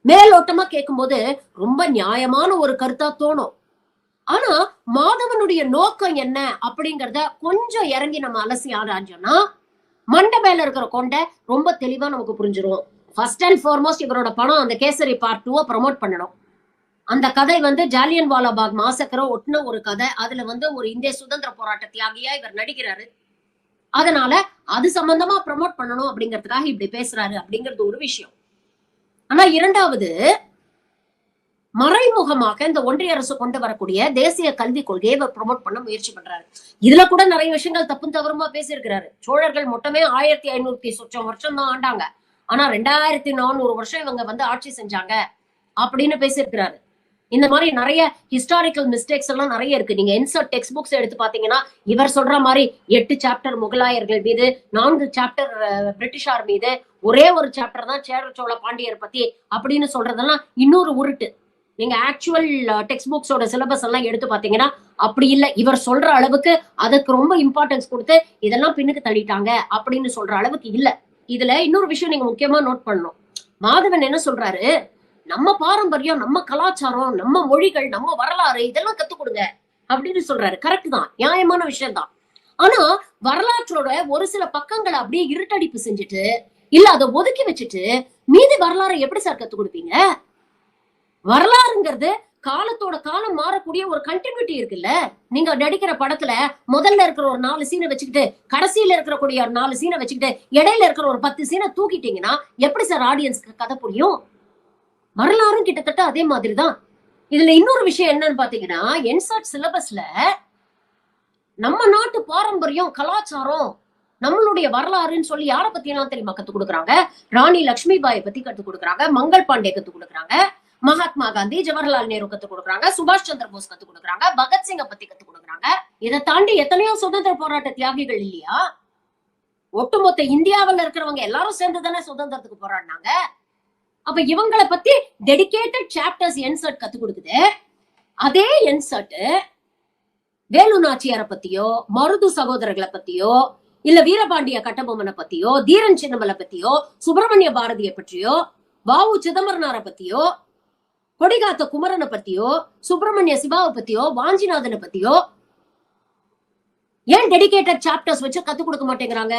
மேலோட்டமா கேட்கும்போது ரொம்ப நியாயமான ஒரு கருத்தா தோணும். ஆனா மாதவனுடைய நோக்கம் என்ன அப்படிங்கறத கொஞ்சம் இறங்கி நம்ம அலசி ஆராய்ஞ்சோம்னா மண்டை மேல இருக்கிற கொண்டை ரொம்ப தெளிவா நமக்கு புரிஞ்சிரும். ஃபர்ஸ்ட் அண்ட் ஃபார்மோஸ்ட் இவரோட படம் அந்த கேசரி பார்ட் 2 ப்ரமோட் பண்ணணும். அந்த கதை ஜாலியன் வாலாபாக் மாசக்கரை ஒட்டின ஒரு கதை. அதுல ஒரு இந்திய சுதந்திர போராட்ட தியாகியா இவர் நடிக்கிறாரு. அதனால அது சம்பந்தமா ப்ரமோட் பண்ணணும் அப்படிங்கிறதுக்காக இப்படி பேசுறாரு அப்படிங்கிறது ஒரு விஷயம். ஆனா இரண்டாவது, மறைமுகமாக இந்த ஒன்றிய அரசு கொண்டு வரக்கூடிய தேசிய கல்வி கொள்கையை ப்ரமோட் பண்ண முயற்சி பண்றாரு. இதுல கூட நிறைய விஷயங்கள் தப்பும் தவறுமா பேசியிருக்கிறாரு. சோழர்கள் மொத்தமே 1500 சொச்சம் வருஷம் தான் ஆண்டாங்க. ஆனா 2400 வருஷம் இவங்க ஆட்சி செஞ்சாங்க அப்படின்னு பேசியிருக்கிறாரு. இந்த மாதிரி நிறைய ஹிஸ்டாரிக்கல் மிஸ்டேக்ஸ் எல்லாம் நிறைய இருக்கு. நீங்க இன்சர்ட் டெக்ஸ்ட் புக்ஸ் எடுத்து பாத்தீங்கன்னா இவர் சொல்ற மாதிரி 8 சாப்டர் முகலாயர்கள் மீது, 4 சாப்டர் பிரிட்டிஷார் மீது, ஒரே ஒரு சாப்டர் தான் சேர சோழ பாண்டியர் பத்தி அப்படின்னு சொல்றதெல்லாம் இன்னொரு உருட்டு. நீங்க ஆக்சுவல் டெக்ஸ்ட் புக்ஸோட சிலபஸ் எல்லாம் எடுத்து பாத்தீங்கன்னா அப்படி இல்லை. இவர் சொல்ற அளவுக்கு அதுக்கு ரொம்ப இம்பார்ட்டன்ஸ் கொடுத்து இதெல்லாம் பின்னுக்கு தள்ளிட்டாங்க அப்படின்னு சொல்ற அளவுக்கு இல்ல. இதுல இன்னொரு விஷயம் நீங்க முக்கியமா நோட் பண்ணணும். மாதவன் என்ன சொல்றாரு, நம்ம பாரம்பரியம், நம்ம கலாச்சாரம், நம்ம மொழிகள், நம்ம வரலாறு இதெல்லாம் கத்துக் கொடுங்க அப்படின்னு சொல்றாரு. கரெக்ட் தான், நியாயமான விஷயம் தான். ஆனா வரலாற்றோட ஒரு சில பக்கங்களை அப்படியே இருட்டடிப்பு செஞ்சுட்டு இல்ல அதை ஒதுக்கி வச்சுட்டு மீதி வரலாறை எப்படி சார் கத்துக் கொடுப்பீங்க? வரலாறுங்கிறது காலத்தோட காலம் மாறக்கூடிய ஒரு கண்டினியூட்டி இருக்குல்ல. நீங்க நடிக்கிற படத்துல முதல்ல இருக்கிற ஒரு 4 சீனை வச்சுக்கிட்டு கடைசியில இருக்கக்கூடிய ஒரு 4 சீனை வச்சுக்கிட்டு இடையில இருக்கிற ஒரு 10 சீனை தூக்கிட்டீங்கன்னா எப்படி சார் ஆடியன்ஸ்க்கு கதை புரியும்? வரலாறும் கிட்டத்தட்ட அதே மாதிரிதான். இதுல இன்னொரு விஷயம் என்னன்னு பாத்தீங்கன்னா, என்சாட் சிலபஸ்ல நம்ம நாட்டு பாரம்பரியம், கலாச்சாரம், நம்மளுடைய வரலாறுன்னு சொல்லி யாரை பத்தி எல்லாம் தெரியுமா கத்து கொடுக்குறாங்க? ராணி லட்சுமி பாயை பத்தி கத்து கொடுக்குறாங்க, மங்கள் பாண்டே கத்து கொடுக்குறாங்க, மகாத்மா காந்தி, ஜவஹர்லால் நேரு கத்து கொடுக்குறாங்க, சுபாஷ் சந்திர போஸ் கத்து கொடுக்குறாங்க, பகத்சிங்க பத்தி கத்து கொடுக்குறாங்க. இதை தாண்டி எத்தனையோ சுதந்திர போராட்ட தியாகிகள் இல்லையா? ஒட்டுமொத்த இந்தியாவில் இருக்கிறவங்க எல்லாரும் சேர்ந்துதானே சுதந்திரத்துக்கு போராடினாங்க. அப்ப இவங்களை பத்தி டெடிகேட்டட் சாப்டர்ஸ் என்சர்ட் கத்து கொடுக்குது. அதே என்சர்ட் வேலு நாச்சியாரை பத்தியோ, மருது சகோதரர்களை பத்தியோ, இல்ல வீரபாண்டிய கட்டபொம்மனை பத்தியோ, தீரன் சின்னமலை பத்தியோ, சுப்பிரமணிய பாரதியை பற்றியோ, வாவு சிதம்பரனாரை பத்தியோ, கொடிகாத்த குமரனை பத்தியோ, சுப்பிரமணிய சிவாவை பத்தியோ, வாஞ்சிநாதனை பத்தியோ ஏன் டெடிகேட்டட் சாப்டர்ஸ் வச்சு கத்து கொடுக்க மாட்டேங்கிறாங்க?